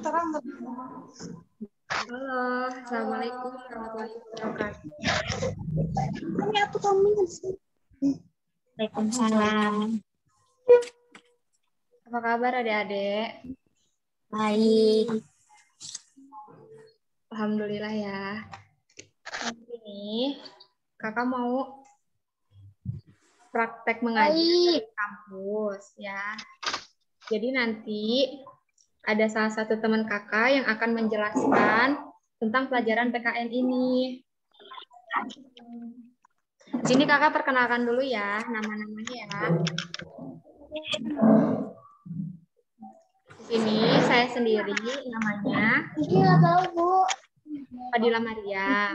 Halo, Assalamualaikum warahmatullahi wabarakatuh. Waalaikumsalam. Apa kabar adik-adik? Baik. Alhamdulillah ya. Ini kakak mau praktek mengaji di kampus ya. Jadi nanti ada salah satu teman kakak yang akan menjelaskan tentang pelajaran PKN ini. Di sini kakak perkenalkan dulu ya nama-namanya ya. Di sini saya sendiri namanya Fadila Maria.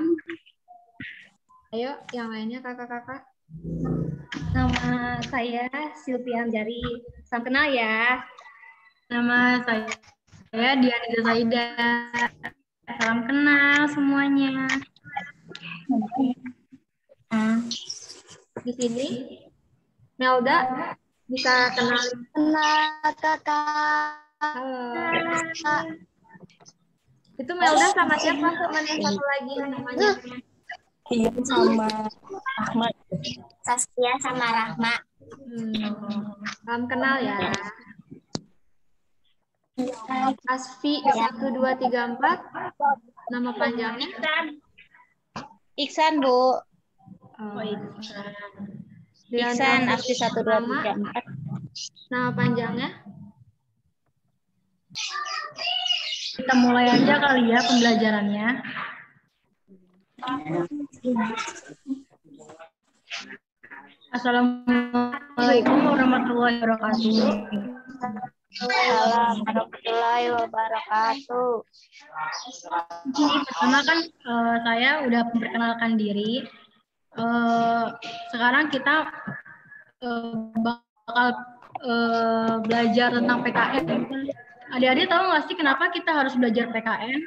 Ayo yang lainnya kakak-kakak. Nama saya Silvia Anjari. Salam kenal ya. Nama saya Diana Zaida. Salam kenal semuanya. Di sini Melda bisa kenalin. kenal kakak. Halo. Itu Melda sama siapa? Teman yang satu lagi namanya. Iya, sama Rahma. Saskia sama Rahma. Salam kenal ya. Asfi 1234. Nama panjangnya? Iksan, Bu. Oh, Iksan. Iksan, Asfi 1234. Nama panjangnya? Kita mulai aja kali ya pembelajarannya. Assalamualaikum warahmatullahi wabarakatuh. Waalaikumsalam warahmatullahi wabarakatuh. Pertama kan saya udah memperkenalkan diri. Sekarang kita bakal belajar tentang PKN. Adik-adik tahu nggak sih kenapa kita harus belajar PKN?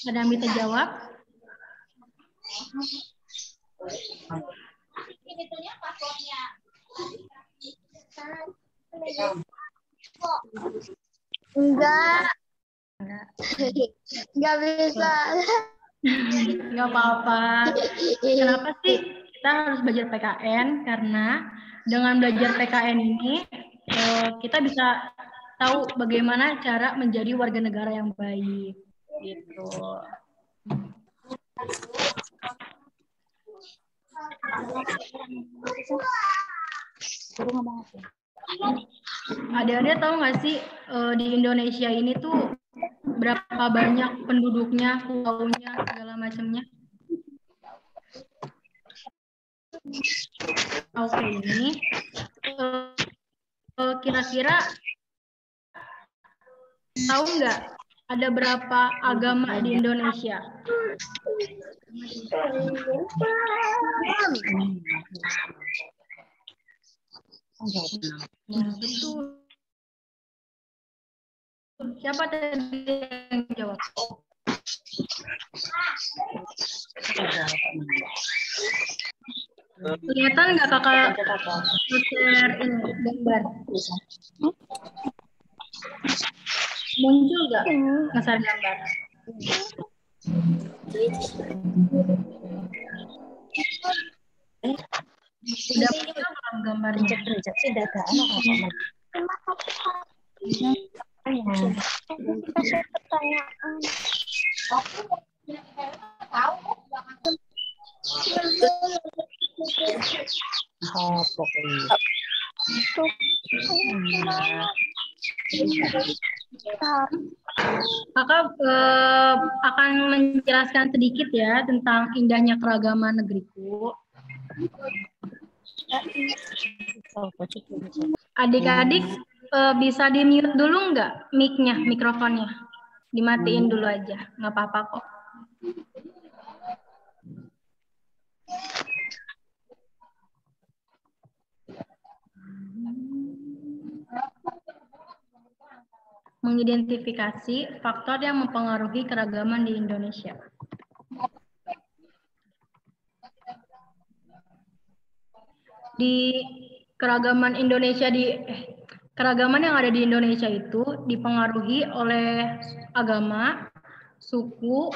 Ada yang bisa jawab? Enggak bisa. Nggak apa-apa. Kenapa sih kita harus belajar PKN? Karena dengan belajar PKN ini kita bisa tahu bagaimana cara menjadi warga negara yang baik. Gitu. Adik-adik tahu nggak sih di Indonesia ini tuh berapa banyak penduduknya, pulaunya, segala macamnya? Oke, ini kira-kira tahu nggak ada berapa agama di Indonesia? Betul. Siapa tadi yang jawab? Kelihatan nggak kakak share ini gambar? Muncul nggak nge-share gambar? Udah muncul belum gambarnya? Kakak akan menjelaskan sedikit ya tentang indahnya keragaman negeriku. Adik-adik bisa di-mute dulu nggak mic-nya, mikrofonnya? Dimatiin dulu aja, nggak apa-apa kok. Mengidentifikasi faktor yang mempengaruhi keragaman di Indonesia. Di keragaman Indonesia Keragaman yang ada di Indonesia itu dipengaruhi oleh agama, suku,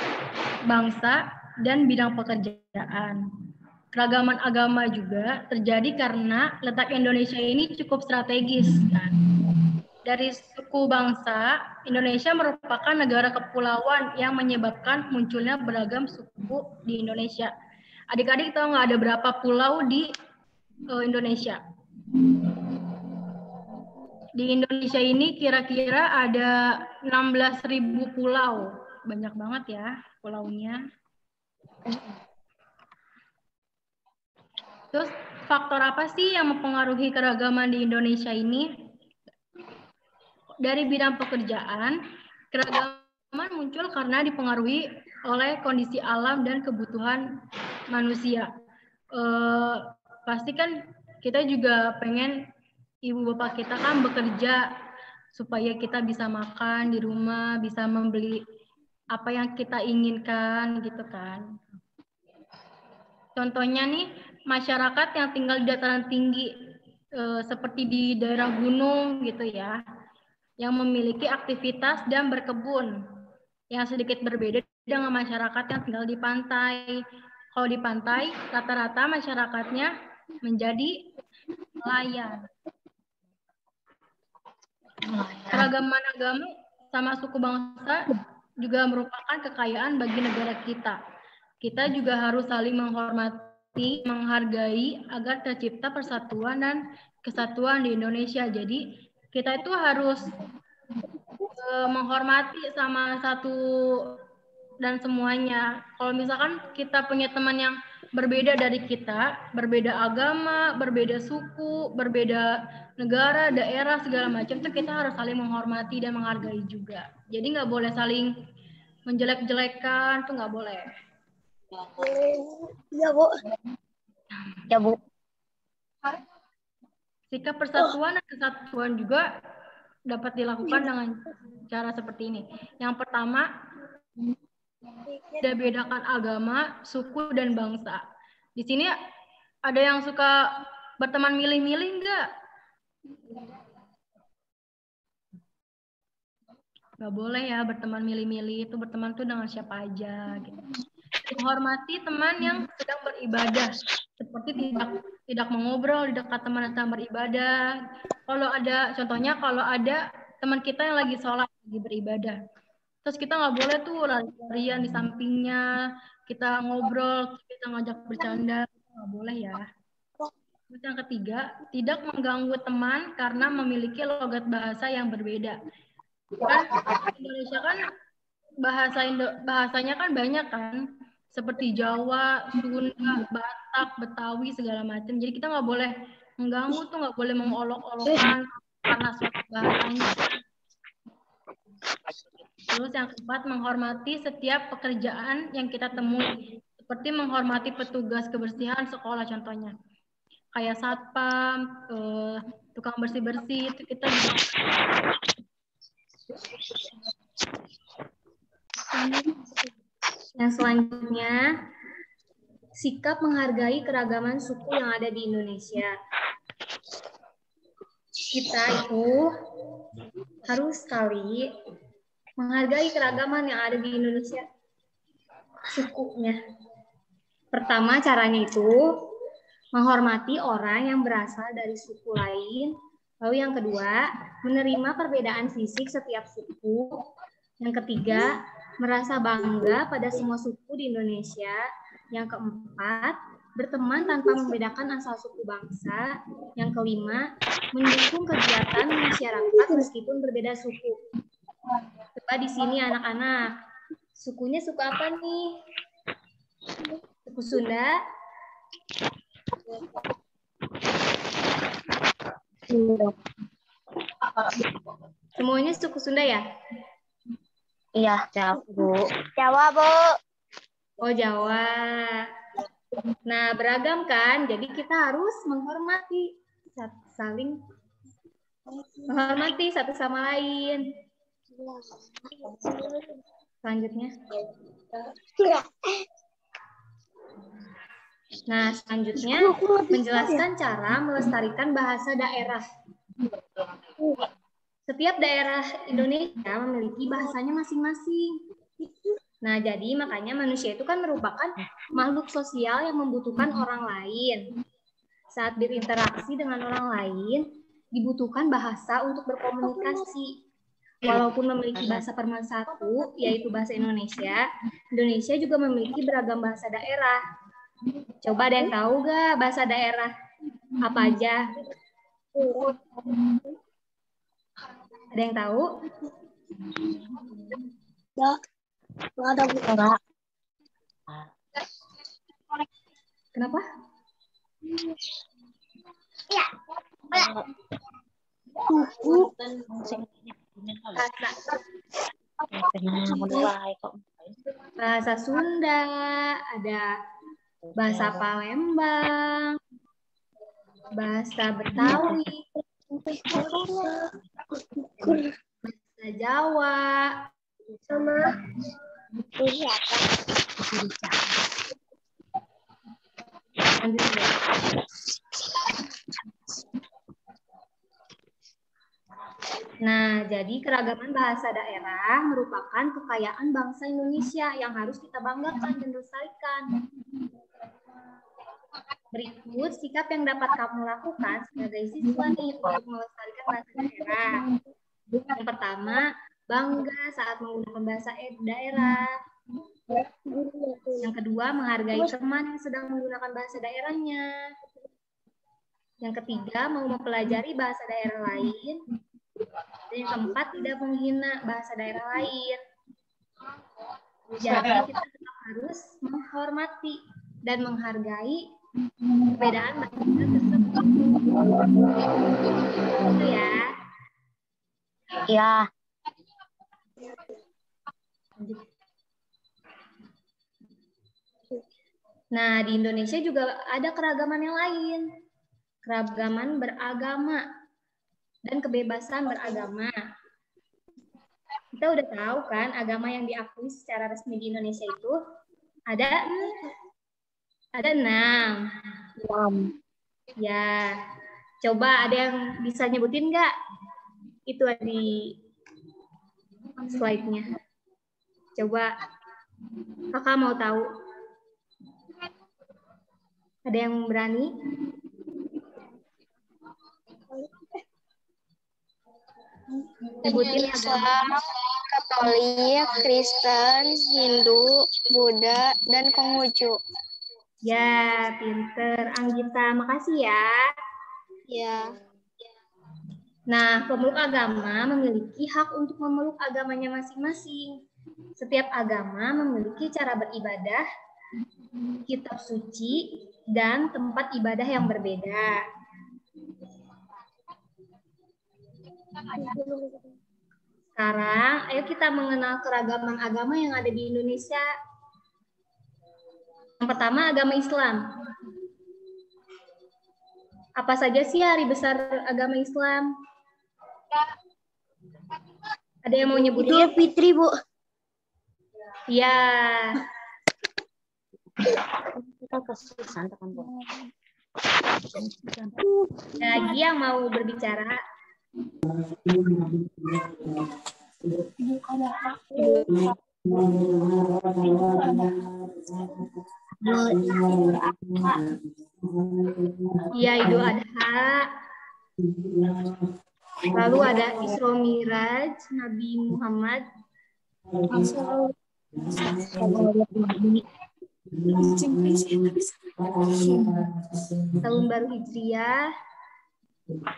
bangsa, dan bidang pekerjaan. Keragaman agama juga terjadi karena letak Indonesia ini cukup strategis, kan? Dari suku bangsa, Indonesia merupakan negara kepulauan yang menyebabkan munculnya beragam suku di Indonesia. Adik-adik tahu nggak ada berapa pulau di Indonesia? Di Indonesia ini kira-kira ada 16.000 pulau. Banyak banget ya pulaunya. Terus faktor apa sih yang mempengaruhi keragaman di Indonesia ini? Dari bidang pekerjaan, keragaman muncul karena dipengaruhi oleh kondisi alam dan kebutuhan manusia. Pasti kan kita juga pengen ibu bapak kita kan bekerja supaya kita bisa makan di rumah, bisa membeli apa yang kita inginkan gitu kan. Contohnya nih, masyarakat yang tinggal di dataran tinggi seperti di daerah gunung gitu ya, yang memiliki aktivitas dan berkebun yang sedikit berbeda dengan masyarakat yang tinggal di pantai. Kalau di pantai, rata-rata masyarakatnya menjadi nelayan. Keragaman agama sama suku bangsa juga merupakan kekayaan bagi negara kita. Kita juga harus saling menghormati, menghargai agar tercipta persatuan dan kesatuan di Indonesia. Jadi kita itu harus menghormati sama satu dan semuanya. Kalau misalkan kita punya teman yang berbeda dari kita, berbeda agama, berbeda suku, berbeda negara, daerah, segala macam, itu kita harus saling menghormati dan menghargai juga. Jadi nggak boleh saling menjelek-jelekan, tuh nggak boleh. Ya, Bu. Ya, Bu. Sikap persatuan dan kesatuan juga dapat dilakukan dengan cara seperti ini. Yang pertama, tidak bedakan agama, suku, dan bangsa. Di sini ada yang suka berteman milih-milih nggak? Nggak boleh ya berteman milih-milih, itu berteman tuh dengan siapa aja gitu. Menghormati teman yang sedang beribadah, seperti tidak mengobrol di dekat teman yang sedang beribadah. Kalau ada, contohnya kalau ada teman kita yang lagi sholat, lagi beribadah, terus kita nggak boleh tuh lari-larian di sampingnya, kita ngobrol, kita ngajak bercanda, nggak boleh ya. Terus yang ketiga, tidak mengganggu teman karena memiliki logat bahasa yang berbeda. Kan Indonesia kan bahasanya kan banyak kan, seperti Jawa, Sunda, Batak, Betawi, segala macam. Jadi kita nggak boleh mengganggu tuh, nggak boleh mengolok-olokkan karena suatu bahasanya. Terus yang keempat, menghormati setiap pekerjaan yang kita temui, seperti menghormati petugas kebersihan sekolah contohnya, kayak satpam, tukang bersih-bersih, itu kita juga. Yang selanjutnya, sikap menghargai keragaman suku yang ada di Indonesia. Kita itu harus sekali menghargai keragaman yang ada di Indonesia, sukunya. Pertama, caranya itu menghormati orang yang berasal dari suku lain. Lalu yang kedua, menerima perbedaan fisik setiap suku. Yang ketiga, merasa bangga pada semua suku di Indonesia. Yang keempat, berteman tanpa membedakan asal suku bangsa. Yang kelima, mendukung kegiatan masyarakat meskipun berbeda suku. Coba di sini anak-anak, sukunya suku apa nih? Suku Sunda? Semuanya suku Sunda ya? Iya, Jawa, Bu. Jawa, Bu. Oh, Jawa. Nah, beragam kan? Jadi kita harus menghormati, saling menghormati satu sama lain. Selanjutnya. Nah, selanjutnya menjelaskan cara melestarikan bahasa daerah. Setiap daerah Indonesia memiliki bahasanya masing-masing. Nah, jadi makanya manusia itu kan merupakan makhluk sosial yang membutuhkan orang lain. Saat berinteraksi dengan orang lain, dibutuhkan bahasa untuk berkomunikasi. Walaupun memiliki bahasa pemersatu, yaitu bahasa Indonesia, Indonesia juga memiliki beragam bahasa daerah. Coba ada yang tahu nggak bahasa daerah apa aja? Ada yang tahu? Nggak ada, Bu. Enggak. Kenapa? Suku. Bahasa Sunda, ada bahasa Palembang, bahasa Betawi, bahasa Jawa, Nah, jadi keragaman bahasa daerah merupakan kekayaan bangsa Indonesia yang harus kita banggakan dan lestarikan. Berikut sikap yang dapat kamu lakukan sebagai siswa nih untuk melestarikan bahasa daerah. Yang pertama, bangga saat menggunakan bahasa daerah. Yang kedua, menghargai teman yang sedang menggunakan bahasa daerahnya. Yang ketiga, mau mempelajari bahasa daerah lain. Dan yang keempat, tidak menghina bahasa daerah lain. Jadi kita tetap harus menghormati dan menghargai perbedaan bahasa tersebut. Itu ya. Ya. Nah, di Indonesia juga ada keragaman yang lain. Keragaman beragama dan kebebasan beragama. Kita udah tahu kan agama yang diakui secara resmi di Indonesia itu ada 6. Ya, coba ada yang bisa nyebutin nggak? Itu di slide-nya. Coba kakak mau tahu. Ada yang berani? Sebutin Islam, Katolik, Kristen, Hindu, Buddha, dan Konghucu. Ya, pinter. Anggita, makasih ya. Ya. Nah, pemeluk agama memiliki hak untuk memeluk agamanya masing-masing. Setiap agama memiliki cara beribadah, kitab suci, dan tempat ibadah yang berbeda. Sekarang, ayo kita mengenal keragaman agama yang ada di Indonesia. Yang pertama, agama Islam. Apa saja sih hari besar agama Islam? Ada yang mau nyebutin? Idul Fitri, Bu. Ya. Lagi yang mau berbicara? Iya, Idul Adha. Lalu ada Isra Miraj Nabi Muhammad. Tahun Baru Hijriah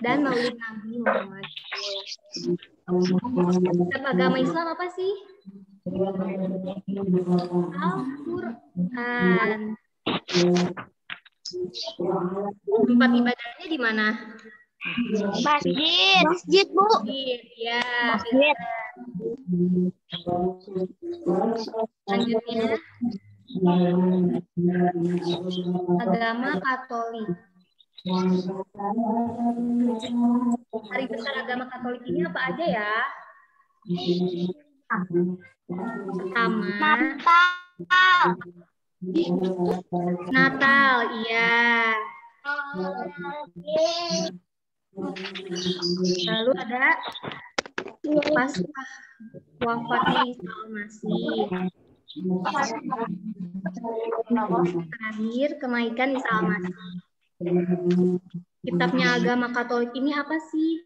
dan Maulid Nabi Muhammad. Kitab agama Islam apa sih? Al-Quran. Tempat ibadahnya di mana? Masjid. Masjid, Bu. Masjid, ya. Masjid. Selanjutnya, agama Katolik. Hari besar agama Katolik ini apa aja ya? Pertama, Natal, iya. Lalu ada Paskah wafatnya Isa Al-Masih. Terakhir, kenaikan Isa Al-Masih. Kitabnya agama Katolik ini apa sih?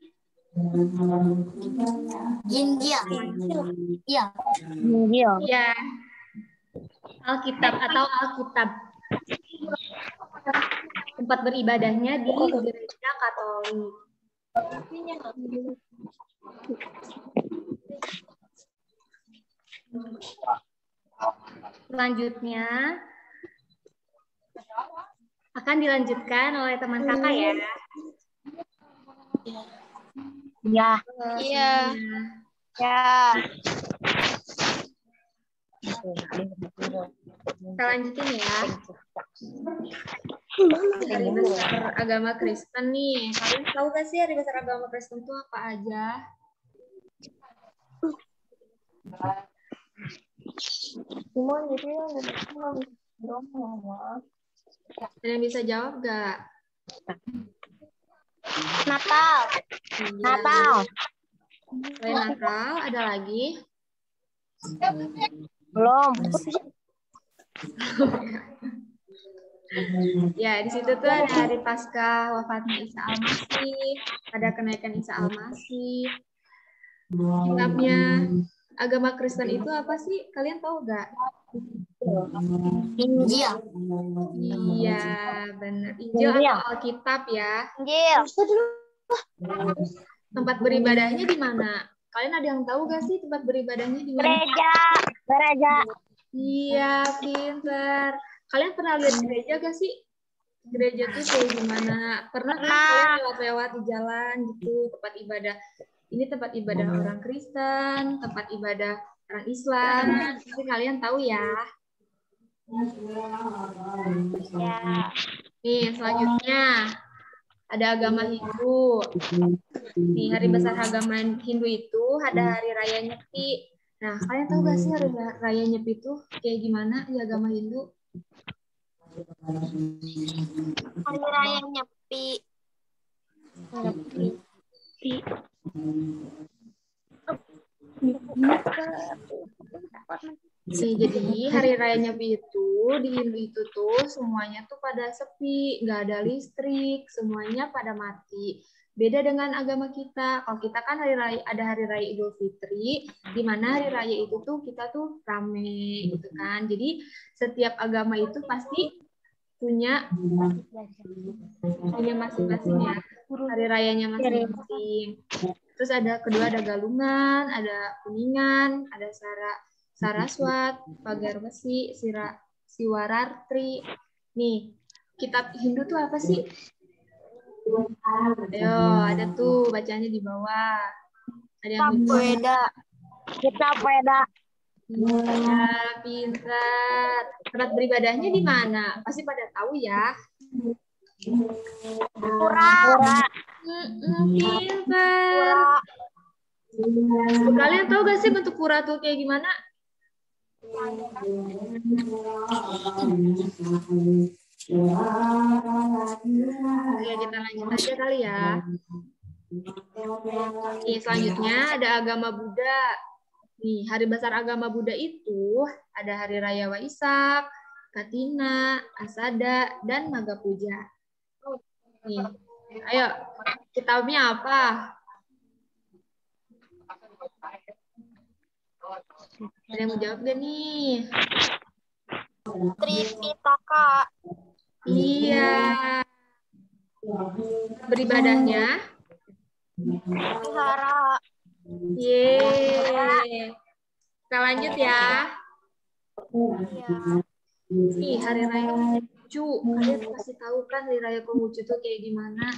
Injil. Iya. Ya, Alkitab atau Alkitab. Tempat beribadahnya di gereja Katolik. Selanjutnya akan dilanjutkan oleh teman kakak ya. Iya. Iya. Ya. Kita lanjutin ya. Hari besar agama Kristen nih. Kalian tahu gak sih hari besar agama Kristen itu apa aja? Ada yang bisa jawab gak? Natal. Iya. Natal. Selain Natal, ada lagi? Belum. Ya, di situ tuh ada hari Paskah wafatnya Isa Al-Masih, ada kenaikan Isa Al-Masih. Kitabnya agama Kristen itu apa sih? Kalian tahu gak? Injil. Iya, benar. Injil atau Alkitab ya. Injil. Tempat beribadahnya di mana? Kalian ada yang tahu gak sih tempat beribadahnya di mana? Gereja. Iya, pintar. Kalian pernah lihat gereja gak sih? Gereja tuh kayak gimana? Pernah kan kalian lewat-lewat di jalan gitu, tempat ibadah. Ini tempat ibadah orang Kristen, tempat ibadah orang Islam. Pasti kalian tahu ya. Ya. Nih, selanjutnya ada agama Hindu. Nih, hari besar agama Hindu itu ada hari raya Nyepi. Nah, kalian tahu gak sih hari raya Nyepi itu kayak gimana di agama Hindu? Hari raya Nyepi. Jadi hari raya Nyepi itu di Hindu itu tuh semuanya tuh pada sepi, nggak ada listrik, semuanya pada mati. Beda dengan agama kita. Kalau kita kan ada hari raya Idul Fitri, di mana hari raya itu tuh kita tuh rame gitu kan. Jadi setiap agama itu pasti punya masing-masing ya, hari rayanya masing-masing. Terus kedua ada Galungan, ada Kuningan, ada Saraswat, Pagar Besi, Siwarartri. Nih, kitab Hindu tuh apa sih? Ayo, ada tuh bacanya di bawah. Ada yang Weda. Kitab Weda. Iya, pintar. Tempat beribadahnya di mana? Pasti pada tahu ya. Pura. Pintar. Kalian tahu gak sih bentuk pura tuh kayak gimana? Oke, kita lanjut aja kali ya. Nih, selanjutnya ada agama Buddha. Nih, hari besar agama Buddha itu ada hari raya Waisak, Katina, Asada, dan Maga Puja. Nih, ayo, kitabnya apa? Ada yang mau jawab gak nih? Tripitaka. Iya. Beribadahnya? Vihara. Yeay. Kita lanjut ya. Ya. Nih, hari raya Konghucu. Kalian pasti tahu kan hari raya Konghucu itu kayak gimana?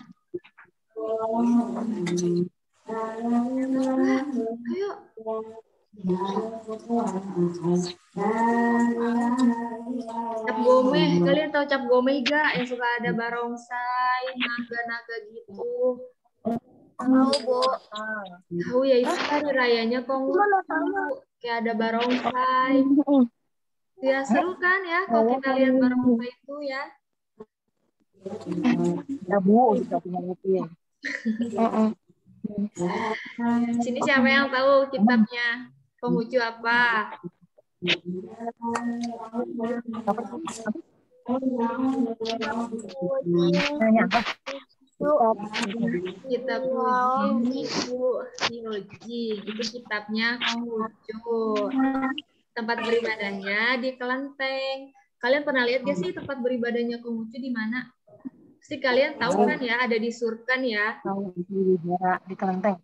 Ayo. Cap gomeh. Kalian tahu cap gomeh gak? Yang suka ada barongsai, naga-naga gitu. Tahu, Bu. Tahu ya, itu hari rayanya Konghucu. Kayak ada barongsai. Ya, seru kan ya kalau kita lihat barongsai itu ya. Ya Bu, kita punya rutin. Sini siapa yang tahu kitabnya Konghucu apa? Kitab Ibu Hyoji. Itu kitabnya Konghucu. Tempat beribadahnya di Kelenteng. Kalian pernah lihat gak sih tempat beribadahnya Konghucu di mana? Pasti kalian tahu kan ya, ada di Surkan ya. Di Kelenteng.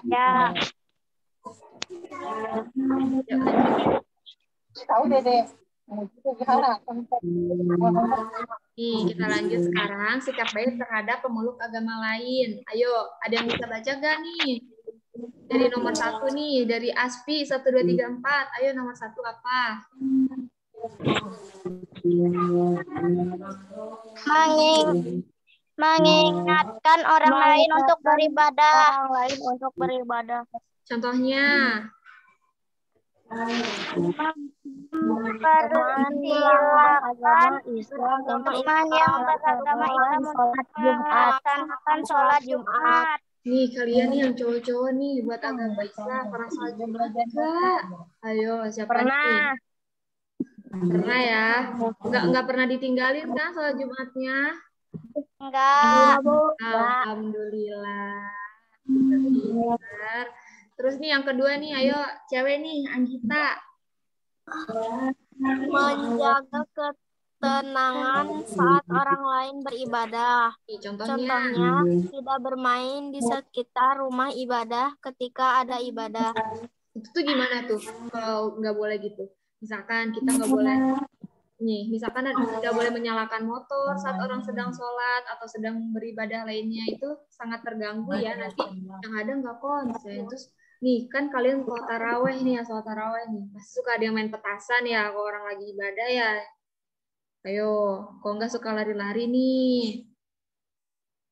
Ya. Tahu Dede. Nih, kita lanjut sekarang. Sikap baik terhadap pemeluk agama lain. Ayo, ada yang bisa baca gak nih? Dari nomor 1 nih, dari Aspi 1, 2, 3, 4. Ayo nomor 1 apa? Mengingatkan orang lain untuk beribadah. Contohnya, Mempersilahkan teman yang beragama Islam untuk melaksanakan sholat Jumat. nih kalian nih yang cowok-cowok nih buat agama Islam pernah sholat Jumat enggak? Ayo, siapa nih? Pernah ya? Enggak pernah ditinggalin kan sholat Jumatnya? Enggak. Alhamdulillah. Pintar. Terus nih yang kedua nih, ayo cewek nih, Anggita. Menjaga ketenangan saat orang lain beribadah. Nih, contohnya. Contohnya, tidak bermain di sekitar rumah ibadah ketika ada ibadah. Itu tuh gimana tuh kalau nggak boleh gitu? Misalkan kita nggak boleh, nih, misalkan nggak boleh menyalakan motor saat orang sedang sholat atau sedang beribadah lainnya, itu sangat terganggu ya, nanti yang ada nggak konsen. Terus nih kan kalian kalau taraweh nih ya, sholat taraweh nih, pasti suka ada yang main petasan ya kalau orang lagi ibadah ya. Ayo, kok nggak suka lari-lari nih,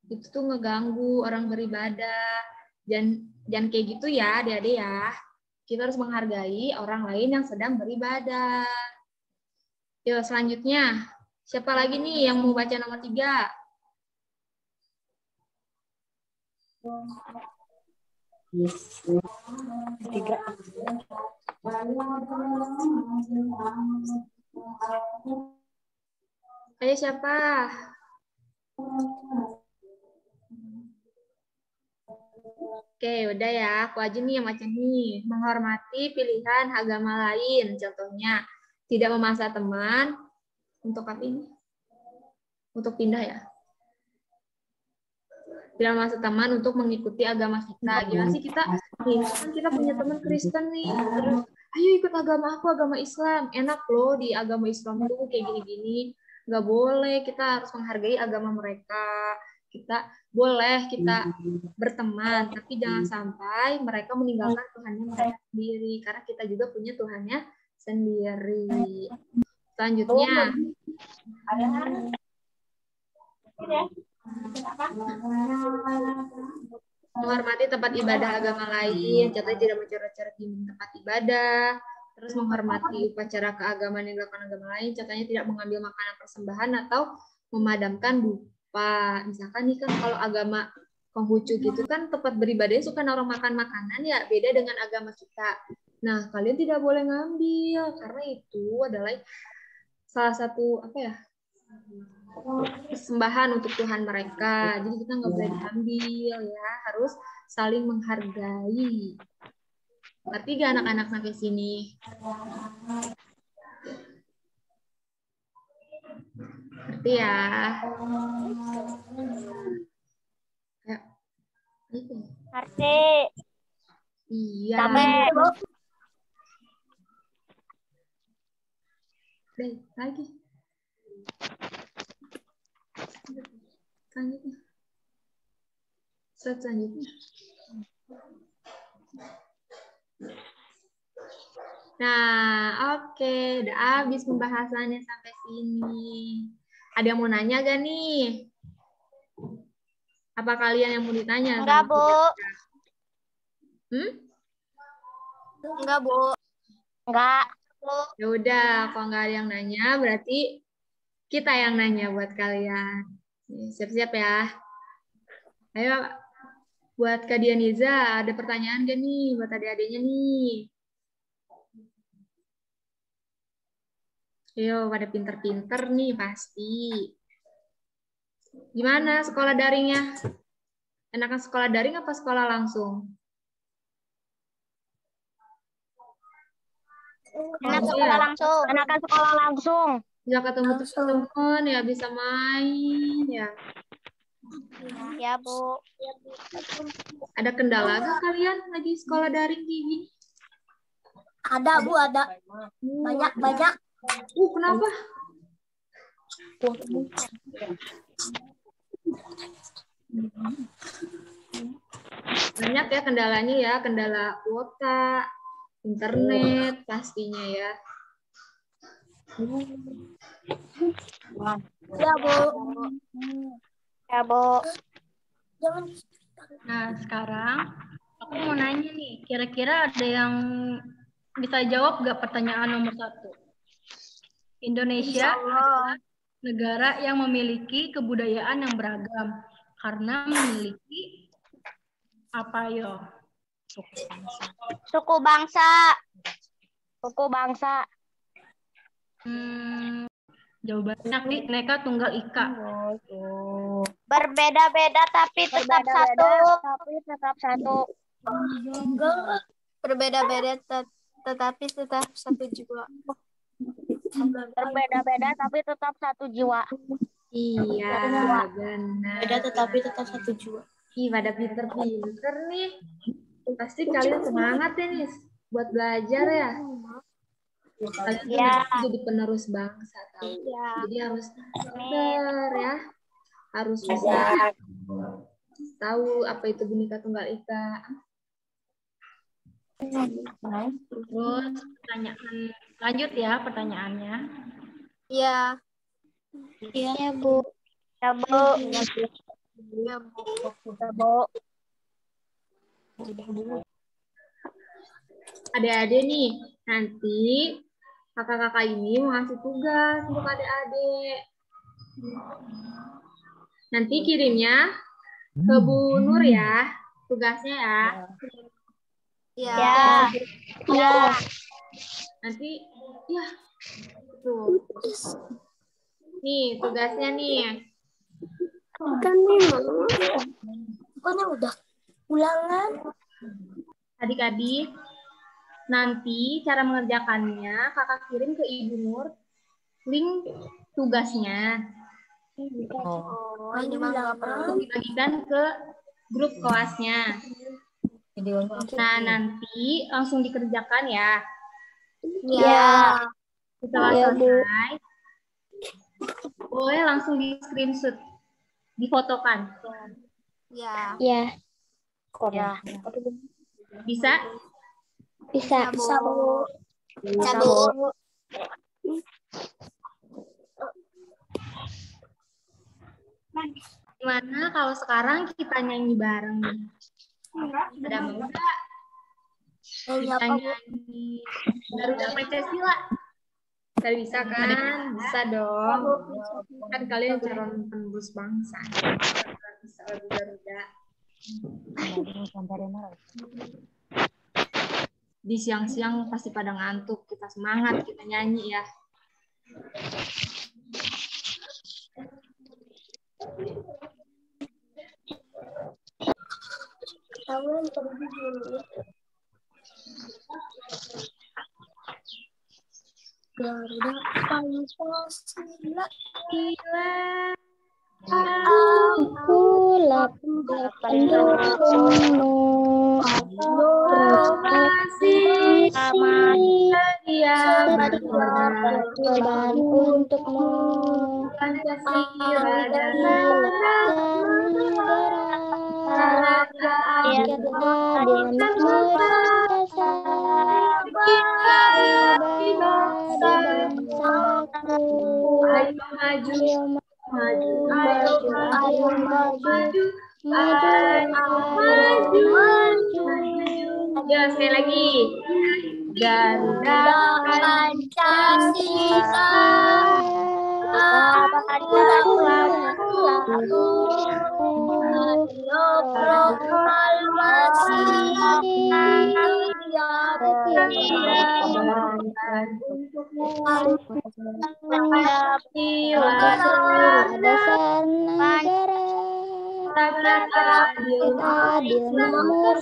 itu tuh ngeganggu orang beribadah. Jangan kayak gitu ya adik-adik ya. Kita harus menghargai orang lain yang sedang beribadah. Yuk, selanjutnya. Siapa lagi nih yang mau baca nomor 3? Tiga. Ayo siapa? Oke, udah ya. Aku aja nih yang baca nih. Menghormati pilihan agama lain. Contohnya, tidak memaksa teman untuk apa ini? Untuk pindah ya. Tidak memaksa teman untuk mengikuti agama kita. Gimana sih kita? Nih, kan kita punya teman Kristen nih. Terus, ayo ikut agama aku, agama Islam. Enak loh di agama Islam tuh kayak gini-gini. Nggak boleh, kita harus menghargai agama mereka. Kita boleh kita berteman, tapi jangan sampai mereka meninggalkan Tuhannya mereka sendiri. Karena kita juga punya Tuhannya sendiri. Selanjutnya, menghormati tempat ibadah agama lain, contohnya tidak mencoret-coret dinding tempat ibadah, terus menghormati upacara keagamaan yang dilakukan agama lain, contohnya tidak mengambil makanan persembahan atau memadamkan dupa. Misalkan nih kan kalau agama Konghucu gitu kan tempat beribadahnya suka naruh makan makanan ya, beda dengan agama kita. Nah, kalian tidak boleh ngambil karena itu adalah salah satu apa ya? Persembahan untuk Tuhan mereka. Jadi kita nggak boleh diambil ya, harus saling menghargai. Ngerti gak anak-anak sampai sini? Ngerti ya? Ya. Ngerti. Iya. Capek. Deh, lagi. Selanjutnya. Selanjutnya. Nah, oke. Udah habis pembahasannya sampai sini. Ada yang mau nanya gak nih? Apa kalian yang mau ditanya? Enggak, Bu. Enggak, Bu. Enggak. Ya udah, kalau nggak ada yang nanya, berarti kita yang nanya buat kalian. Siap-siap ya. Ayo, buat Kak Dianiza, ada pertanyaan gak nih buat adik-adiknya nih? Ayo, pada pinter-pinter nih pasti. Gimana sekolah daringnya? Enakan sekolah daring apa sekolah langsung? Enak sekolah langsung. Enakan sekolah langsung. Bisa ketemu teman-teman, ya bisa main, ya. Ya, Bu. Ada kendala gak kalian lagi sekolah daring kayak gini? Ada, Bu, ada. Banyak. Kenapa? Banyak ya kendalanya ya, kendala kuota, internet pastinya ya. Ya, Bu. Ya, Bu. Nah, sekarang aku mau nanya nih, kira-kira ada yang bisa jawab gak pertanyaan nomor 1? Indonesia adalah negara yang memiliki kebudayaan yang beragam karena memiliki apa yo? Suku bangsa. Suku bangsa. Jawabannya Bhinneka Tunggal Ika. Berbeda-beda tapi tetap satu. Tapi tetap satu. Berbeda-beda tetapi tetap satu jiwa. Berbeda-beda tapi tetap satu jiwa. Iya, benar. Beda tetapi tetap satu jiwa. Ih, pada pinter-pinter nih. Pasti kalian semangat ya nih buat belajar ya. Kalian tuh nanti jadi penerus bangsa tahu. Jadi harus pinter ya. Harus bisa tahu apa itu Bhinneka Tunggal Ika. Terus pertanyaan lanjut ya pertanyaannya. Iya. Ya, Bu. Ya, Bu. Ya, Bu. Adik-adik nih, nanti kakak-kakak ini mau ngasih tugas untuk adik-adik. Nanti kirimnya ke Bu Nur ya, tugasnya ya. Ya. Ya. Nanti, ya, tuh. Nih, tugasnya nih. Kan memang. Pokoknya udah ulangan. Adik-adik, nanti cara mengerjakannya kakak kirim ke Ibu Nur link tugasnya. Ini mah nggak perlu. Dibagikan ke grup kelasnya. Nah, nanti langsung dikerjakan ya. Ya. Setelah selesai, boleh langsung di screenshot, difotokan. Ya. Ya. Bisa? Bisa. Bisa, Bu. Bisa, Bu. Gimana kalau sekarang kita nyanyi bareng nih? Ada mau nggak? Kita nyanyi Garuda Pancasila. Kalian bisa kan? Bisa dong. Kan kalian calon penerus bangsa. Bisa lagu Garuda. Di siang-siang pasti pada ngantuk. Kita semangat, kita nyanyi ya. Garuda Pancasila. Aku Pendukungmu Proklamasi dia berkorban untukmu. Pancasila dan Ya, sekali lagi. Garuda Pancasila. dasar negara kita adil makmur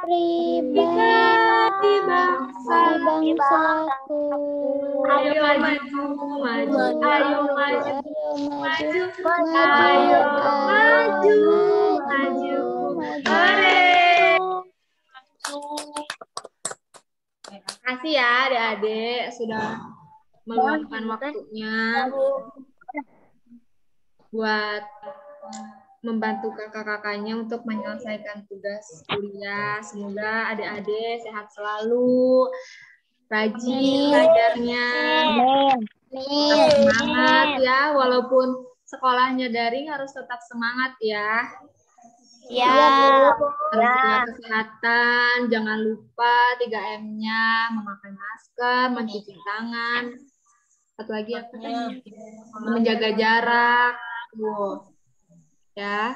pribadi bangsaku. Ayo maju, maju, ayo maju, maju, ayo maju, maju, hore. Makasih ya adik-adik sudah meluangkan waktunya buat membantu kakak-kakaknya untuk menyelesaikan tugas kuliah. Semoga adik-adik sehat selalu, rajin belajarnya, tetap semangat ya, walaupun sekolahnya daring harus tetap semangat ya. Harus jaga kesehatan, jangan lupa 3M-nya, memakai masker, mencuci tangan, satu lagi apa tadi? Menjaga jarak, ya.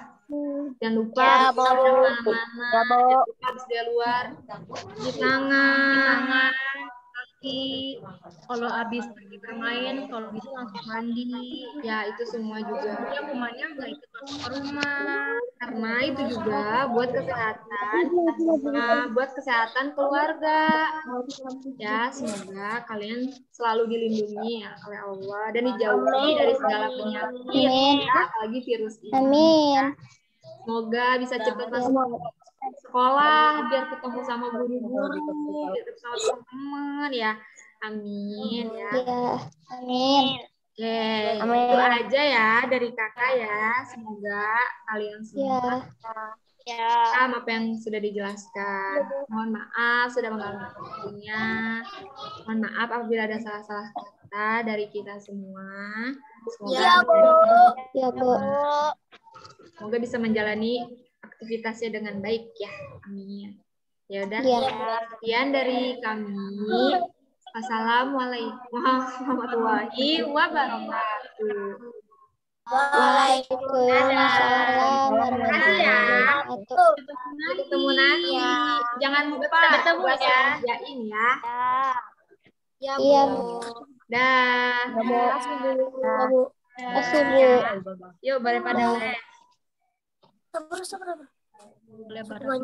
Jangan lupa kemana-mana, jangan lupa habis dia luar, cuci tangan, kaki, kalau habis pergi bermain, kalau bisa langsung mandi, ya itu semua juga. Ya kumannya nggak ikut masuk ke rumah, karena itu juga buat kesehatan, buat kesehatan keluarga. Ya semoga kalian selalu dilindungi ya oleh Allah dan dijauhi dari segala penyakit, ya, apalagi virus ini. Amin. Ya. Semoga bisa cepat masuk sekolah biar ketemu sama guru-guru, ketemu sama teman-teman ya. Amin ya. Amin. Oke, itu aja ya dari kakak ya. Semoga kalian semua paham apa yang sudah dijelaskan. Mohon maaf sudah mengganggu waktunya. Mohon maaf apabila ada salah-salah kata dari kita semua. Semoga bisa menjalani aktivitasnya dengan baik ya. Amin. Ya udah. Sekian dari kami. Wassalamualaikum warahmatullahi wabarakatuh. Waalaikumsalam warahmatullahi wabarakatuh. Sampai ketemu nanti. Jangan lupa buat kerjain ya. Iya, Bu. Dah. Kasih, Bu. Yuk, pada les. Boleh bareng.